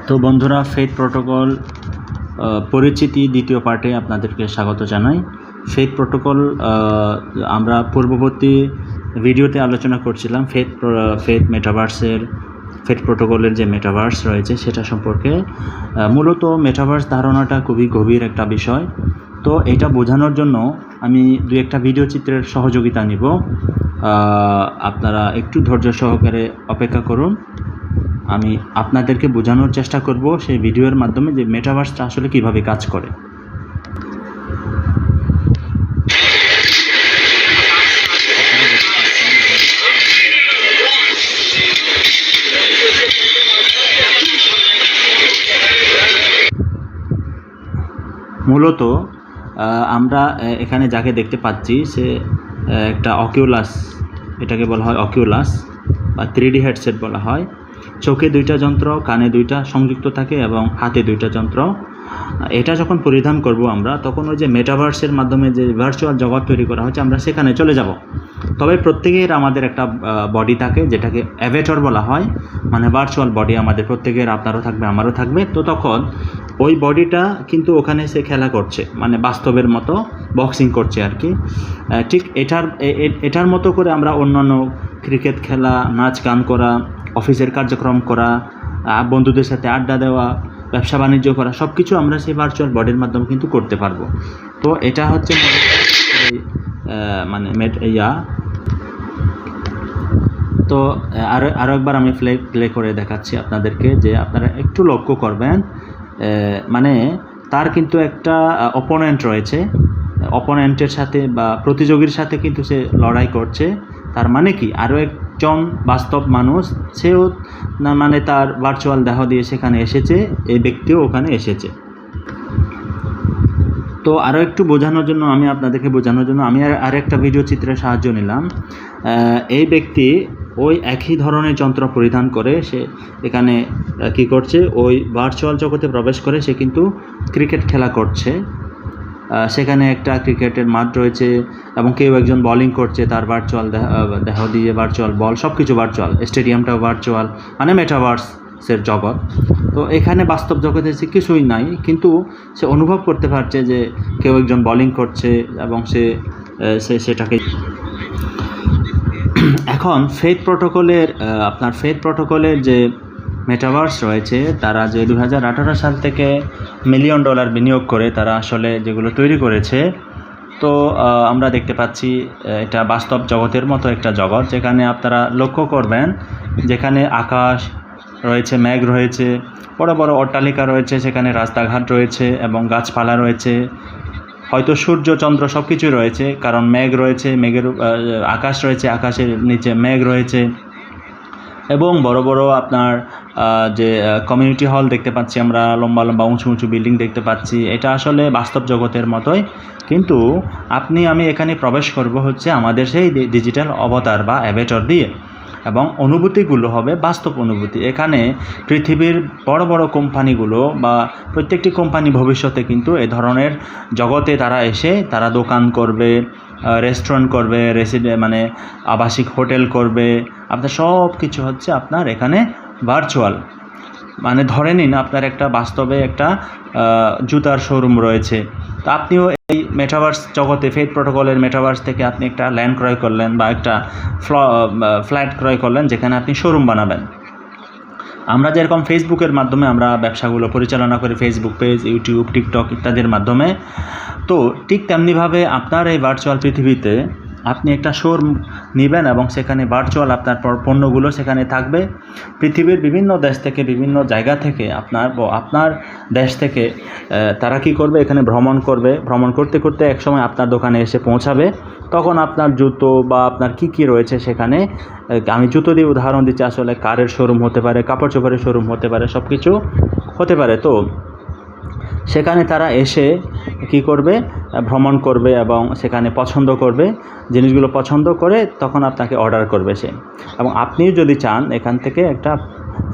তো বন্ধুরা, faith protocol পরিচিতি দ্বিতীয় পার্টে আপনাদেরকে স্বাগত জানাই। ফেথ প্রোটোকল আমরা পূর্ববর্তী ভিডিওতে আলোচনা করছিলাম ফেথ মেটাভার্সের ফেথ প্রোটোকলের যে মেটাভার্স রয়েছে সেটা সম্পর্কে। মূলত মেটাভার্স ধারণাটা খুবই গভীর একটা বিষয়। তো এটা বোঝানোর জন্য আমি দু একটা ভিডিও চিত্রের সহযোগিতা নিব। আপনারা একটু ধৈর্য সহকারে অপেক্ষা করুন। আমি আপনাদেরকে বোঝানোর চেষ্টা করব সেই ভিডিওর মাধ্যমে যে মেটাভার্সটা আসলে কিভাবে কাজ করে। মূলত আমরা এখানে যাকে দেখতে পাচ্ছি সে একটা অকিউলাস, এটাকে বলা হয় অকিউলাস বা 3D হেডসেট বলা হয়। চোখে দুইটা যন্ত্র, কানে দুইটা সংযুক্ত থাকে এবং হাতে দুইটা যন্ত্র। এটা যখন পরিধান করব আমরা, তখন ওই যে মেটাভার্সের মাধ্যমে যে ভার্চুয়াল জগৎ তৈরি করা হচ্ছে আমরা সেখানে চলে যাব। তবে প্রত্যেকের আমাদের একটা বডি থাকে যেটাকে অ্যাভেটর বলা হয়, মানে ভার্চুয়াল বডি আমাদের প্রত্যেকের, আপনারও থাকবে আমারও থাকবে। তো তখন ওই বডিটা কিন্তু ওখানে সে খেলা করছে, মানে বাস্তবের মতো বক্সিং করছে আর কি। ঠিক এটার মতো করে আমরা অন্যান্য ক্রিকেট খেলা, নাচ গান করা, অফিসের কার্যক্রম করা, বন্ধুদের সাথে আড্ডা দেওয়া, ব্যবসা বাণিজ্য করা, সব কিছু আমরা সেই ভার্চুয়াল বডির মাধ্যমে কিন্তু করতে পারবো। তো এটা হচ্ছে মানে তো আরও একবার আমি প্লে করে দেখাচ্ছি আপনাদেরকে, যে আপনারা একটু লক্ষ্য করবেন। মানে তার কিন্তু একটা অপোনেন্ট রয়েছে, অপোনেন্টের সাথে বা প্রতিযোগীর সাথে কিন্তু সে লড়াই করছে। তার মানে কি, আরও একজন বাস্তব মানুষ, সেও মানে তার ভার্চুয়াল দেহ দিয়ে সেখানে এসেছে, এই ব্যক্তিও ওখানে এসেছে। তো আরও একটু বোঝানোর জন্য আমি আর একটা ভিডিও চিত্রের সাহায্য নিলাম। এই ব্যক্তি ওই একই ধরনের যন্ত্র পরিধান করে সে এখানে কি করছে, ওই ভার্চুয়াল জগতে প্রবেশ করে সে কিন্তু ক্রিকেট খেলা করছে। সেখানে একটা ক্রিকেটের মাঠ রয়েছে এবং কেউ একজন বোলিং করছে, তার ভার্চুয়াল দেহ দিয়ে ভার্চুয়াল বল, সব কিছু ভার্চুয়াল, স্টেডিয়ামটাও ভার্চুয়াল, মানে মেটাভার্সের জগৎ। তো এখানে বাস্তব জগতে সে কিছুই নাই, কিন্তু সে অনুভব করতে পারছে যে কেউ একজন বোলিং করছে এবং সে সেটাকে। এখন ফেথ প্রোটোকলের যে মেটাভার্স রয়েছে, তারা যে 2018 সাল থেকে $1 মিলিয়ন বিনিয়োগ করে তারা আসলে যেগুলো তৈরি করেছে, তো আমরা দেখতে পাচ্ছি এটা বাস্তব জগতের মতো একটা জগৎ, যেখানে আপনারা লক্ষ্য করবেন, যেখানে আকাশ রয়েছে, মেঘ রয়েছে, বড় বড় অট্টালিকা রয়েছে, সেখানে রাস্তাঘাট রয়েছে এবং গাছপালা রয়েছে, হয়তো সূর্য চন্দ্র সব কিছুই রয়েছে, কারণ মেঘ রয়েছে, আকাশ রয়েছে, আকাশের নিচে মেঘ রয়েছে, এবং বড় বড় আপনার যে কমিউনিটি হল দেখতে পাচ্ছি আমরা, লম্বা লম্বা উঁচু উঁচু বিল্ডিং দেখতে পাচ্ছি। এটা আসলে বাস্তব জগতের মতোই, কিন্তু আমি এখানে প্রবেশ করব হচ্ছে আমাদের সেই ডিজিটাল অবতার বা অ্যাভেটর দিয়ে, এবং অনুভূতিগুলো হবে বাস্তব অনুভূতি। এখানে পৃথিবীর বড় বড় কোম্পানিগুলো বা প্রত্যেকটি কোম্পানি ভবিষ্যতে কিন্তু এ ধরনের জগতে তারা এসে তারা দোকান করবে, রেস্টুরেন্ট করবে, মানে আবাসিক হোটেল করবে। আপনার সব কিছু হচ্ছে আপনার এখানে ভার্চুয়াল। মানে ধরে নিন আপনার একটা বাস্তবে একটা জুতার শোরুম রয়েছে, তো আপনিও এই মেটাভার্স জগতে ফেথ প্রোটোকলের মেটাভার্স থেকে আপনি একটা ল্যান্ড ক্রয় করলেন বা একটা ফ্ল্যাট ক্রয় করলেন, যেখানে আপনি শোরুম বানাবেন। আমরা যেরকম ফেসবুকের মাধ্যমে আমরা ব্যবসাগুলো পরিচালনা করি, ফেসবুক পেজ, ইউটিউব, টিকটক ইত্যাদির মাধ্যমে, তো ঠিক তেমনিভাবে আপনার এই ভার্চুয়াল পৃথিবীতে আপনি একটা শোরুম নেবেন এবং সেখানে ভার্চুয়াল আপনার পণ্যগুলো সেখানে থাকবে। পৃথিবীর বিভিন্ন দেশ থেকে, বিভিন্ন জায়গা থেকে আপনার দেশ থেকে তারা কি করবে, এখানে ভ্রমণ করতে করতে একসময় আপনার দোকানে এসে পৌঁছাবে। তখন আপনার জুতো বা আপনার কি রয়েছে সেখানে, আমি জুতো দিয়ে উদাহরণ দিচ্ছি, আসলে কারের শোরুম হতে পারে, কাপড় চোপড়ের শোরুম হতে পারে, সব কিছু হতে পারে। তো সেখানে তারা এসে কি করবে, ভ্রমণ করবে এবং সেখানে পছন্দ করবে, জিনিসগুলো পছন্দ করে তখন আপনাকে অর্ডার করবে সে। এবং আপনিও যদি চান এখান থেকে একটা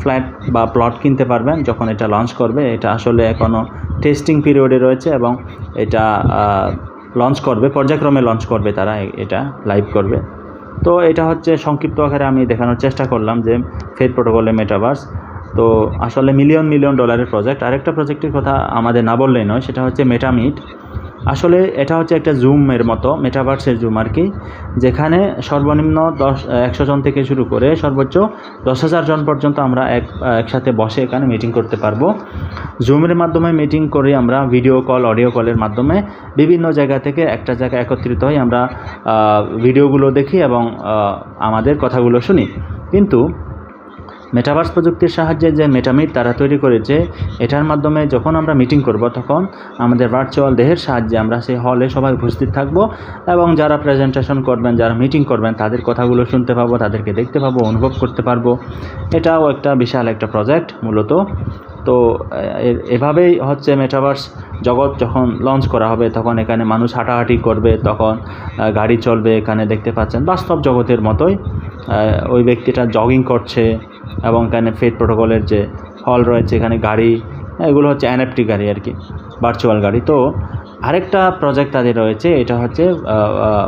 ফ্ল্যাট বা প্লট কিনতে পারবেন যখন এটা লঞ্চ করবে। এটা আসলে এখনও টেস্টিং পিরিয়ডে রয়েছে এবং এটা লঞ্চ করবে, পর্যায়ক্রমে লঞ্চ করবে, তারা এটা লাইভ করবে। তো এটা হচ্ছে সংক্ষিপ্ত আকারে আমি দেখানোর চেষ্টা করলাম যে ফেথ প্রোটোকলের মেটাভার্স। তো আসলে মিলিয়ন মিলিয়ন ডলারের প্রজেক্ট। আরেকটা প্রজেক্টের কথা আমাদের না বললেই নয়, সেটা হচ্ছে মেটামিট। আসলে এটা হচ্ছে একটা জুমের মতো, মেটাভার্সের জুম আর কি, যেখানে সর্বনিম্ন 100 জন থেকে শুরু করে সর্বোচ্চ 10,000 জন পর্যন্ত আমরা একসাথে বসে এখানে মিটিং করতে পারবো। জুমের মাধ্যমে মিটিং করে আমরা ভিডিও কল, অডিও কলের মাধ্যমে বিভিন্ন জায়গা থেকে একটা জায়গায় একত্রিত হই, আমরা ভিডিওগুলো দেখি এবং আমাদের কথাগুলো শুনি। কিন্তু মেটাভার্স প্রযুক্তির সাহায্যে যে মেটামিট তারা তৈরি করেছে, এটার মাধ্যমে যখন আমরা মিটিং করব তখন আমাদের ভার্চুয়াল দেহের সাহায্যে আমরা সেই হলে সবাই উপস্থিত থাকব এবং যারা প্রেজেন্টেশন করবেন, যারা মিটিং করবেন তাদের কথাগুলো শুনতে পাবো, তাদেরকে দেখতে পাবো, অনুভব করতে পারবো। এটাও একটা বিশাল একটা প্রজেক্ট মূলত। তো এভাবেই হচ্ছে মেটাভার্স জগৎ যখন লঞ্চ করা হবে তখন এখানে মানুষ হাঁটাহাঁটি করবে, তখন গাড়ি চলবে, এখানে দেখতে পাচ্ছেন বাস্তব জগতের মতোই ওই ব্যক্তিটা জগিং করছে এবং এখানে ফেড প্রোটোকলের যে হল রয়েছে, এখানে গাড়ি, এগুলো হচ্ছে এনএফটি গাড়ি আর কি, ভার্চুয়াল গাড়ি। তো আরেকটা প্রজেক্ট তাদের রয়েছে, এটা হচ্ছে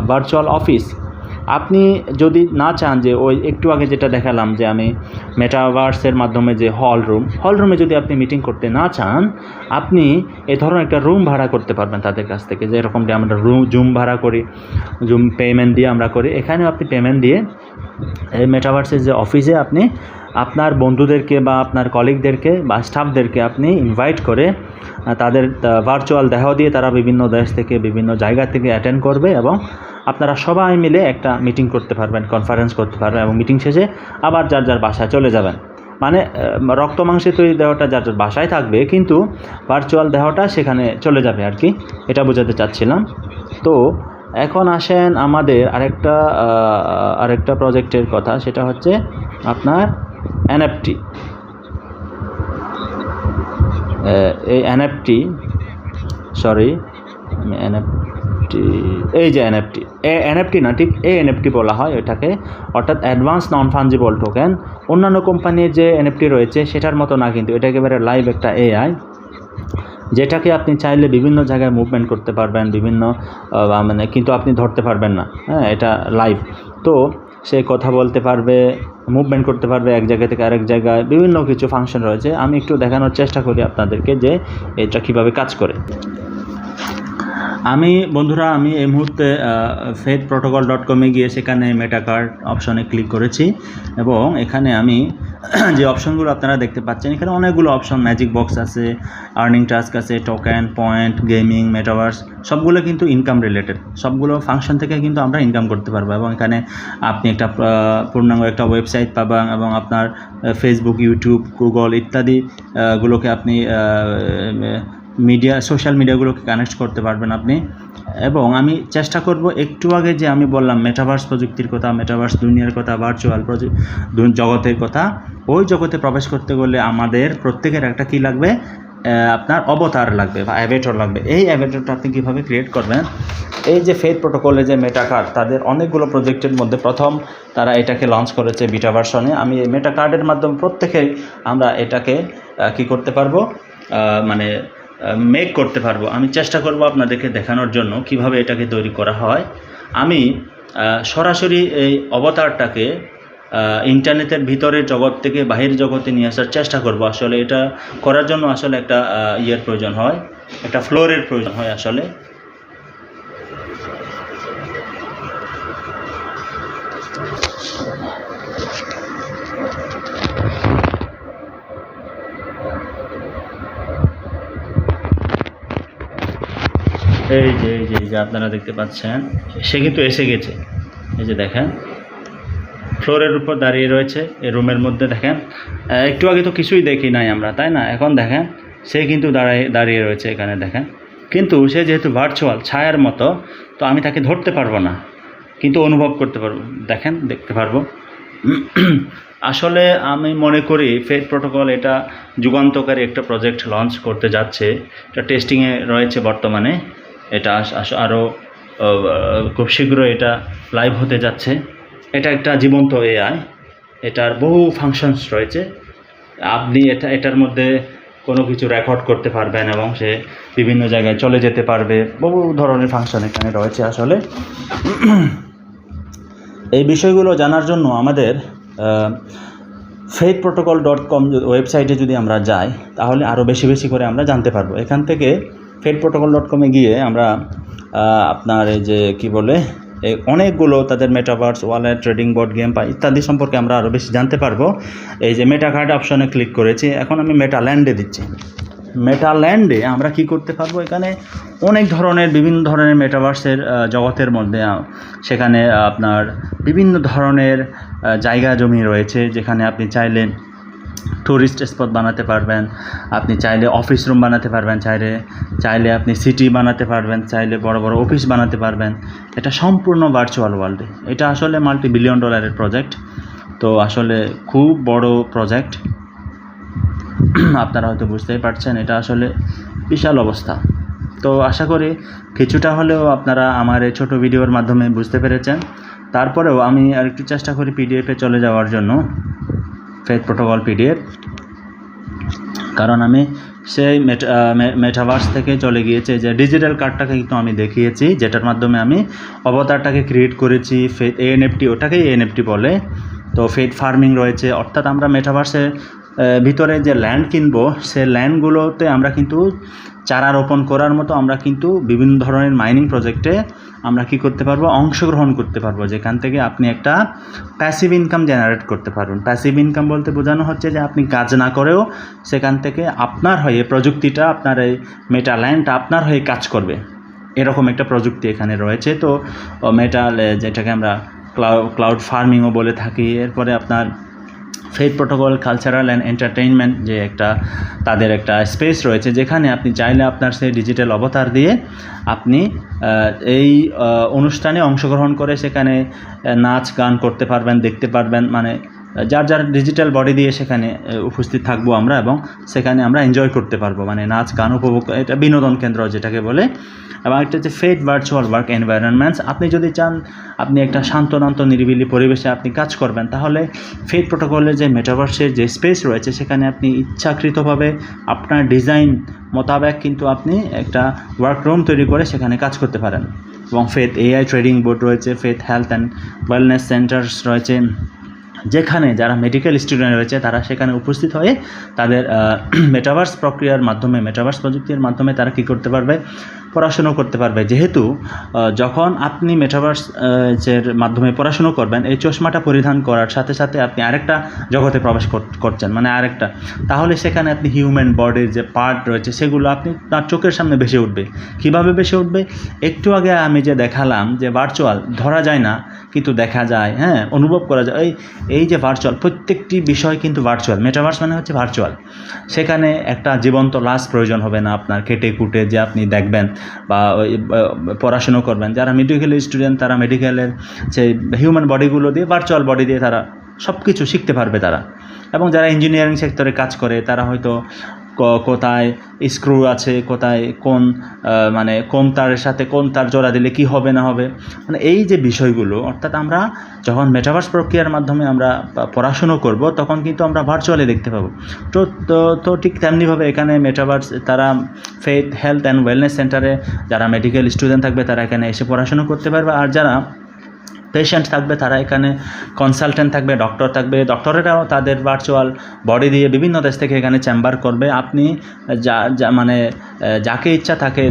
ভার্চুয়াল অফিস। আপনি যদি না চান যে ওই একটু আগে যেটা দেখালাম যে আমি মেটাভার্সের মাধ্যমে যে হল রুমে যদি আপনি মিটিং করতে না চান, আপনি এই ধরনের একটা রুম ভাড়া করতে পারবেন তাদের কাছ থেকে, যেরকম আমরা জুম ভাড়া করি, জুম পেমেন্ট দিয়ে আমরা করি, এখানেও আপনি পেমেন্ট দিয়ে এই মেটাভার্সের যে অফিসে আপনি আপনার বন্ধুদেরকে বা আপনার কলিগদেরকে বা স্টাফদেরকে আপনি ইনভাইট করে তাদের ভার্চুয়াল দেহ দিয়ে তারা বিভিন্ন দেশ থেকে, বিভিন্ন জায়গা থেকে অ্যাটেন্ড করবে এবং আপনারা সবাই মিলে একটা মিটিং করতে পারবেন, কনফারেন্স করতে পারবেন এবং মিটিং শেষে আবার যার যার বাসায় চলে যাবেন। মানে রক্ত মাংসে তৈরি দেহটা যার যার বাসায় থাকবে, কিন্তু ভার্চুয়াল দেহটা সেখানে চলে যাবে আর কি, এটা বোঝাতে চাচ্ছিলাম। তো এখন আসেন আমাদের আরেকটা প্রজেক্টের কথা, সেটা হচ্ছে আপনার এনএফটি। এই এনএফটি এই যে এনএফটি না, ঠিক এনএফটি বলা হয় এটাকে, অর্থাৎ অ্যাডভান্স নন ফাঞ্জিবল টোকেন। অন্যান্য কোম্পানির যে এনএফটি রয়েছে সেটার মতো না, কিন্তু এটা একেবারে লাইভ একটা এআই, যেটাকে আপনি চাইলে বিভিন্ন জায়গায় মুভমেন্ট করতে পারবেন, বিভিন্ন কিন্তু আপনি ধরতে পারবেন না। হ্যাঁ, এটা লাইভ। তো সে কথা বলতে পারবে, মুভমেন্ট করতে পারবে এক জায়গা থেকে আরেক জায়গায়, বিভিন্ন কিছু ফাংশন রয়েছে। আমি একটু দেখানোর চেষ্টা করি আপনাদেরকে যে এটা কিভাবে কাজ করে। বন্ধুরা আমি এই মুহূর্তে faithprotocol.com গিয়ে সেখানে মেটা কার্ড অপশনে ক্লিক করেছি এবং এখানে আমি যে অপশনগুলো আপনারা দেখতে পাচ্ছেন, এখানে অনেকগুলো অপশন, ম্যাজিক বক্স আছে, আর্নিং টাস্ক আছে, টোকেন, পয়েন্ট, গেমিং, মেটাভার্স, সবগুলো কিন্তু ইনকাম রিলেটেড, সবগুলো ফাংশন থেকে কিন্তু আমরা ইনকাম করতে পারবো। এবং এখানে আপনি একটা পূর্ণাঙ্গ একটা ওয়েবসাইট পাবেন এবং আপনার ফেসবুক, ইউটিউব, গুগল ইত্যাদি গুলোকে আপনি সোশ্যাল মিডিয়াগুলোকে কানেক্ট করতে পারবেন আপনি। এবং আমি চেষ্টা করব, একটু আগে যে আমি বললাম মেটাভার্স প্রযুক্তির কথা, মেটাভার্স দুনিয়ার কথা, ভার্চুয়াল জগতের কথা, ওই জগতে প্রবেশ করতে গেলে আমাদের প্রত্যেকের একটা কী লাগবে, আপনার অবতার লাগবে বা অ্যাভেটর লাগবে। এই অ্যাভেটরটা আপনি কীভাবে ক্রিয়েট করবেন, এই যে ফেথ প্রোটোকলে যে মেটা কার্ড, তাদের অনেকগুলো প্রজেক্টের মধ্যে প্রথম তারা এটাকে লঞ্চ করেছে বিটা ভার্সনে। আমি এই মেটা কার্ডের মাধ্যমে প্রত্যেকেই আমরা এটাকে কী করতে পারবো, মেক করতে পারবো। আমি চেষ্টা করব আপনাদেরকে দেখানোর জন্য কিভাবে এটাকে তৈরি করা হয়। আমি সরাসরি এই অবতারটাকে ইন্টারনেটের ভিতরের জগৎ থেকে বাহির জগতে নিয়ে আসার চেষ্টা করব। আসলে এটা করার জন্য আসলে একটা প্রয়োজন হয়, একটা ফ্লোরের প্রয়োজন হয় আসলে। এই যে আপনারা দেখতে পাচ্ছেন, সে কিন্তু এসে গেছে। এই যে দেখেন, ফ্লোরের উপর দাঁড়িয়ে রয়েছে এই রুমের মধ্যে। দেখেন, একটু আগে তো কিছুই দেখি নাই আমরা, তাই না? এখন দেখেন সে কিন্তু দাঁড়িয়ে রয়েছে এখানে। দেখেন, কিন্তু সে যেহেতু ভার্চুয়াল ছায়ার মতো, তো আমি তাকে ধরতে পারবো না, কিন্তু অনুভব করতে পারবো। দেখেন, দেখতে পারবো। আসলে আমি মনে করি ফেথ প্রোটোকল এটা যুগান্তকারী একটা প্রজেক্ট লঞ্চ করতে যাচ্ছে। এটা টেস্টিংয়ে রয়েছে বর্তমানে, এটা আরও খুব শীঘ্রই এটা লাইভ হতে যাচ্ছে। এটা একটা জীবন্ত এআই, এটার বহু ফাংশনস রয়েছে। আপনি এটার মধ্যে কোনো কিছু রেকর্ড করতে পারবেন এবং সে বিভিন্ন জায়গায় চলে যেতে পারবে। বহু ধরনের ফাংশন এখানে রয়েছে। আসলে এই বিষয়গুলো জানার জন্য আমাদের faithprotocol.com ওয়েবসাইটে যদি আমরা যাই তাহলে আরও বেশি বেশি করে আমরা জানতে পারবো। এখান থেকে faithprotocol.com-এ গিয়ে আমরা আপনার এই যে কী বলে অনেকগুলো তাদের metaverse, wallet, trading board, game পাই ইত্যাদি সম্পর্কে আমরা আরও বেশি জানতে পারবো। এই যে মেটা কার্ড অপশনে ক্লিক করেছি, এখন আমি মেটা ল্যান্ডে দিচ্ছি। মেটা ল্যান্ডে আমরা কি করতে পারবো, এখানে অনেক ধরনের বিভিন্ন ধরনের মেটাভার্সের জগতের মধ্যে সেখানে আপনার বিভিন্ন ধরনের জায়গা জমি রয়েছে, যেখানে আপনি চাইলে টুরিস্ট স্পট বানাতে পারবেন, আপনি চাইলে অফিস রুম বানাতে পারবেন, চাইলে আপনি সিটি বানাতে পারবেন, চাইলে বড় বড় অফিস বানাতে পারবেন। এটা সম্পূর্ণ ভার্চুয়াল ওয়ার্ল্ডে। এটা আসলে $multi-billion প্রজেক্ট, তো আসলে খুব বড় প্রজেক্ট। আপনারা হয়তো বুঝতেই পারছেন, এটা আসলে বিশাল অবস্থা। তো আশা করি কিছুটা হলেও আপনারা আমার এই ছোটো ভিডিওর মাধ্যমে বুঝতে পেরেছেন। তারপরেও আমি আরেকটু চেষ্টা করি পিডিএফে চলে যাওয়ার জন্য, ফেথ প্রোটোকল পিডিএফ, কারণ আমি সেই মেটাভার্স থেকে চলে গিয়েছে যে ডিজিটাল কার্ডটাকে কিন্তু আমি দেখিয়েছি, যেটার মাধ্যমে আমি অবতারটাকে ক্রিয়েট করেছি। ফেথ এএনএফটি, ওটাকেই এএনএফটি বলে। তো ফেথ ফার্মিং রয়েছে, অর্থাৎ আমরা মেটাভার্সের ভিতরে যে ল্যান্ড কিনবো, সে ল্যান্ডগুলোতে আমরা কিন্তু চারা রোপণ করার মতো আমরা কিন্তু বিভিন্ন ধরনের মাইনিং প্রজেক্টে আমরা কি করতে পারবো, অংশগ্রহণ করতে পারবো, যেখান থেকে আপনি একটা প্যাসিভ ইনকাম জেনারেট করতে পারবেন। প্যাসিভ ইনকাম বলতে বোঝানো হচ্ছে যে আপনি কাজ না করেও সেখান থেকে আপনার হয়ে প্রযুক্তিটা, আপনার এই মেটা ল্যান্ডটা আপনার হয়ে কাজ করবে, এরকম একটা প্রযুক্তি এখানে রয়েছে। তো মেটা, যেটাকে আমরা ক্লাউড ফার্মিংও বলে থাকি। এরপরে আপনার faith protocol cultural and entertainment, যে একটা তাদের একটা স্পেস রয়েছে, যেখানে আপনি চাইলে আপনার সেই ডিজিটাল অবতার দিয়ে আপনি এই অনুষ্ঠানে অংশগ্রহণ করে সেখানে নাচ গান করতে পারবেন, দেখতে পারবেন, মানে যার যার ডিজিটাল বডি দিয়ে সেখানে উপস্থিত থাকবো আমরা, এবং সেখানে আমরা এনজয় করতে পারবো, মানে নাচ গান উপভোগ, এটা বিনোদন কেন্দ্র যেটাকে বলে। এবং একটা হচ্ছে ফেথ ভার্চুয়াল ওয়ার্ক এনভায়রনমেন্টস। আপনি যদি চান আপনি একটা শান্ত নিরিবিলি পরিবেশে আপনি কাজ করবেন, তাহলে ফেথ প্রোটোকলের যে মেটাভার্সের যে স্পেস রয়েছে সেখানে আপনি ইচ্ছাকৃতভাবে আপনার ডিজাইন মোতাবেক কিন্তু আপনি একটা ওয়ার্করুম তৈরি করে সেখানে কাজ করতে পারেন। এবং ফেথ এআই ট্রেডিং বোর্ড রয়েছে, faith health and wellness centres রয়েছে, যেখানে যারা মেডিকেল স্টুডেন্ট রয়েছে তারা সেখানে উপস্থিত হয়ে তাদের মেটাভার্স প্রক্রিয়ার মাধ্যমে, মেটাভার্স প্রযুক্তির মাধ্যমে তারা কী করতে পারবে, পড়াশুনো করতে পারবে। যেহেতু যখন আপনি মেটাভার্সের মাধ্যমে পড়াশুনো করবেন, এই চশমাটা পরিধান করার সাথে সাথে আপনি আরেকটা জগতে প্রবেশ করছেন, মানে আরেকটা, তাহলে সেখানে আপনি হিউম্যান বডির যে পার্ট রয়েছে সেগুলো আপনি তার চোখের সামনে ভেসে উঠবে। কীভাবে ভেসে উঠবে? একটু আগে আমি যে দেখালাম যে ভার্চুয়াল, ধরা যায় না কিন্তু দেখা যায়, হ্যাঁ, অনুভব করা যায়। এই যে ভার্চুয়াল, প্রত্যেকটি বিষয় কিন্তু ভার্চুয়াল। মেটাভার্স মানে হচ্ছে ভার্চুয়াল। সেখানে একটা জীবন্ত লাশ প্রয়োজন হবে না আপনার, কেটে কুটে যে আপনি দেখবেন বা পড়াশুনো করবেন। যারা মেডিকেল স্টুডেন্ট তারা মেডিকেলের সেই হিউম্যান বডিগুলো দিয়ে, ভার্চুয়াল বডি দিয়ে তারা সব কিছু শিখতে পারবে তারা। এবং যারা ইঞ্জিনিয়ারিং সেক্টরে কাজ করে তারা হয়তো কোথায় স্ক্রু আছে, কোথায় কোন তারের সাথে কোন তার জোড়া দিলে কি হবে না হবে, মানে এই যে বিষয়গুলো, অর্থাৎ আমরা যখন মেটাভার্স প্রক্রিয়ার মাধ্যমে আমরা পড়াশুনো করব তখন কিন্তু আমরা ভার্চুয়ালি দেখতে পাবো। তো ঠিক তেমনিভাবে এখানে মেটাভার্স, তারা ফেথ হেলথ অ্যান্ড ওয়েলনেস সেন্টারে যারা মেডিকেল স্টুডেন্ট থাকবে তারা এখানে এসে পড়াশুনো করতে পারবে, আর যারা পেশেন্ট থাকবে তারা এখানে কনসালটেন্ট থাকবে, ডক্টর থাকবে। ডক্টরেরাও তাদের ভার্চুয়াল বডি দিয়ে বিভিন্ন দেশ থেকে এখানে চেম্বার করবে। আপনি যাকে ইচ্ছা তাকে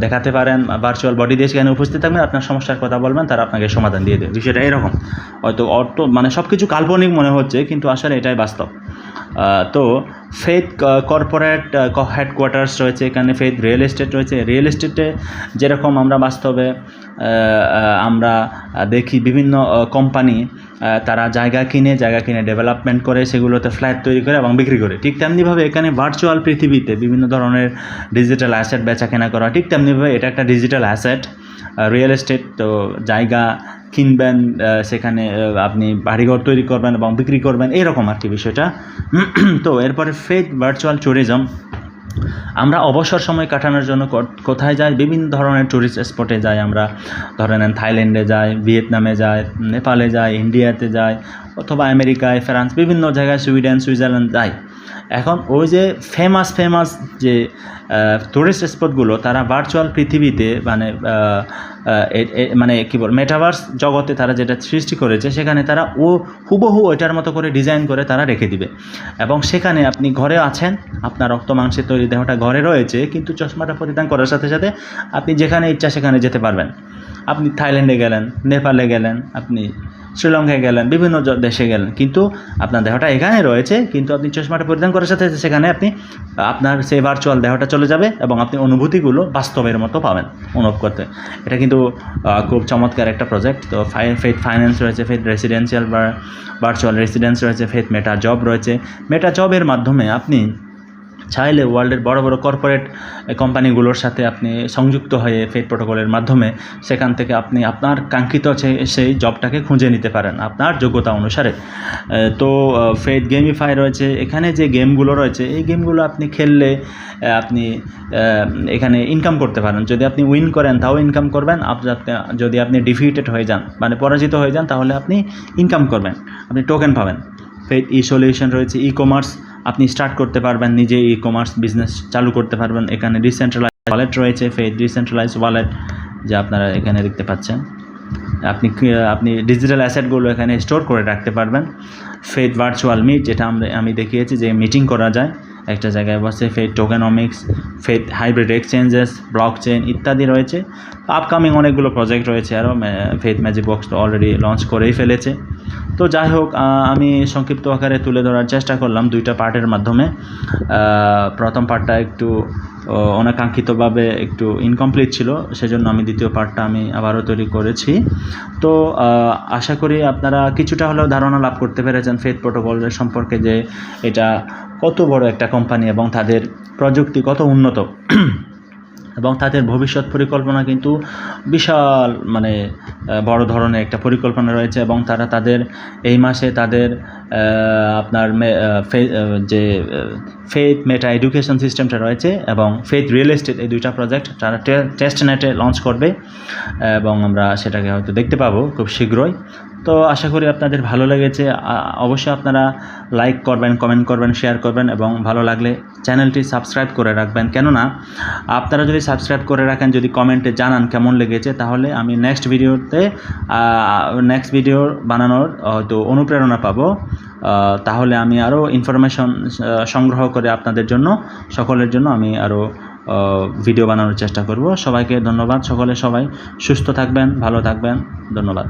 দেখাতে পারেন, ভার্চুয়াল বডি দিয়ে সেখানে উপস্থিত থাকবেন, আপনার সমস্যার কথা বলবেন, তারা আপনাকে সমাধান দিয়ে দেবে। বিষয়টা এরকম, হয়তো সব কিছু কাল্পনিক মনে হচ্ছে কিন্তু আসলে এটাই বাস্তব। তো ফেথ কর্পোরেট হেডকোয়ার্টার্স রয়েছে এখানে, ফেথ রিয়েল এস্টেট রয়েছে। রিয়েল এস্টেটে যেরকম আমরা বাস্তবে আমরা দেখি বিভিন্ন কোম্পানি তারা জায়গা কিনে ডেভেলপমেন্ট করে, সেগুলোতে ফ্ল্যাট তৈরি করে এবং বিক্রি করে, ঠিক তেমনিভাবে এখানে ভার্চুয়াল পৃথিবীতে বিভিন্ন ধরনের ডিজিটাল অ্যাসেট বেচা কেনা করা, ঠিক তেমনিভাবে এটা একটা ডিজিটাল অ্যাসেট, রিয়েল এস্টেট। তো জায়গা কিনবেন, সেখানে আপনি বাড়িঘর তৈরি করবেন এবং বিক্রি করবেন, এইরকম আর কি বিষয়টা। তো এরপরে ফেথ ভার্চুয়াল ট্যুরিজম। আমরা অবসর সময় কাটানোর জন্য কোথায় যাই? বিভিন্ন ধরনের ট্যুরিস্ট স্পটে যাই আমরা। ধরে নেন থাইল্যান্ডে যাই, ভিয়েতনামে যাই, নেপালে যাই, ইন্ডিয়াতে যাই, অথবা আমেরিকায়, ফ্রান্স, বিভিন্ন জায়গায়, সুইজারল্যান্ড যাই। এখন ওই যে ফেমাস যে টুরিস্ট স্পটগুলো তারা ভার্চুয়াল পৃথিবীতে মানে কী বল মেটাভার্স জগতে তারা যেটা সৃষ্টি করেছে সেখানে তারা হুবহু ওইটার মতো করে ডিজাইন করে তারা রেখে দিবে, এবং সেখানে আপনি ঘরে আছেন, আপনার রক্ত মাংসের তৈরি দেহটা ঘরে রয়েছে, কিন্তু চশমাটা পরিধান করার সাথে সাথে আপনি যেখানে ইচ্ছা সেখানে যেতে পারবেন। আপনি থাইল্যান্ডে গেলেন, নেপালে গেলেন, আপনি শ্রীলঙ্কায় গেলেন, বিভিন্ন দেশে গেলেন, কিন্তু আপনার দেহটা এখানে রয়েছে, কিন্তু আপনি চশমাটা পরিধান করার সাথে সাথে সেখানে আপনি আপনার সেই ভার্চুয়াল দেহটা চলে যাবে এবং আপনি অনুভূতিগুলো বাস্তবের মতো পাবেন অনুভব করতে। এটা কিন্তু খুব চমৎকার একটা প্রজেক্ট। তো ফেথ ফাইন্যান্স রয়েছে, ফেথ রেসিডেন্সিয়াল বা ভার্চুয়াল রেসিডেন্স রয়েছে, ফেথ মেটা জব রয়েছে। মেটা জবের মাধ্যমে আপনি চাইলে ওয়ার্ল্ডের বড় বড় কর্পোরেট কোম্পানিগুলোর সাথে আপনি সংযুক্ত হয়ে ফেথ প্রোটোকলের মাধ্যমে সেখান থেকে আপনি আপনার কাঙ্ক্ষিত সেই জবটাকে খুঁজে নিতে পারেন আপনার যোগ্যতা অনুসারে। তো ফেথ গেমিফাই রয়েছে, এখানে যে গেমগুলো রয়েছে এই গেমগুলো আপনি খেললে আপনি এখানে ইনকাম করতে পারেন। যদি আপনি উইন করেন তাও ইনকাম করবেন, যদি আপনি ডিফিটেড হয়ে যান মানে পরাজিত হয়ে যান তাহলে আপনি ইনকাম করবেন, আপনি টোকেন পাবেন। ফেথ ই সলিউশন রয়েছে, ই কমার্স আপনি স্টার্ট করতে পারবেন, নিজে ই কমার্স বিজনেস চালু করতে পারবেন। এখানে ডিসেন্ট্রালাইজ ওয়ালেট রয়েছে, ফেথ ডিসেন্ট্রালাইজ ওয়ালেট যা আপনারা এখানে দেখতে পাচ্ছেন। আপনি ডিজিটাল অ্যাসেটগুলো এখানে স্টোর করে রাখতে পারবেন। ফেথ ভার্চুয়াল মিট, যেটা আমি দেখিয়েছি যে মিটিং করা যায় একটা জায়গায় বসে। Faith tokenomics, faith hybrid exchanges, blockchain ইত্যাদি রয়েছে। আপকামিং অনেকগুলো প্রজেক্ট রয়েছে আরও। ফেথ ম্যাজিক বক্স তো অলরেডি লঞ্চ করেই ফেলেছে। তো যাই হোক, আমি সংক্ষিপ্ত আকারে তুলে ধরার চেষ্টা করলাম দুইটা পার্টের মাধ্যমে। প্রথম পার্টটা একটু অনাকাঙ্ক্ষিতভাবে একটু ইনকমপ্লিট ছিল, সেজন্য আমি দ্বিতীয় পার্টটা আমি আবারও তৈরি করেছি। তো আশা করি আপনারা কিছুটা হলেও ধারণা লাভ করতে পেরেছেন ফেথ প্রোটোকলের সম্পর্কে, যে এটা কত বড় একটা কোম্পানি এবং তাদের প্রযুক্তি কত উন্নত এবং তাদের ভবিষ্যৎ পরিকল্পনা কিন্তু বিশাল মানে বড় ধরনের একটা পরিকল্পনা রয়েছে। এবং তারা তাদের এই মাসে তাদের আপনার যে ফেথ মেটা এডুকেশন সিস্টেমটা রয়েছে এবং ফেথ রিয়েল এস্টেট, এই দুইটা প্রজেক্ট তারা টেস্ট নেটে লঞ্চ করবে এবং আমরা সেটাকে হয়তো দেখতে পাবো খুব শীঘ্রই। তো আশা করি আপনাদের ভালো লেগেছে। অবশ্যই আপনারা লাইক করবেন, কমেন্ট করবেন, শেয়ার করবেন এবং ভালো লাগলে চ্যানেলটি সাবস্ক্রাইব করে রাখবেন। কেননা আপনারা যদি সাবস্ক্রাইব করে রাখেন, যদি কমেন্টে জানান কেমন লেগেছে, তাহলে আমি নেক্সট ভিডিও বানানোর হয়তো অনুপ্রেরণা পাবো। তাহলে আমি আরও ইনফরমেশন সংগ্রহ করে আপনাদের জন্য সকলের জন্য আমি আরও ভিডিও বানানোর চেষ্টা করব। সবাইকে ধন্যবাদ। সবাই সুস্থ থাকবেন, ভালো থাকবেন। ধন্যবাদ।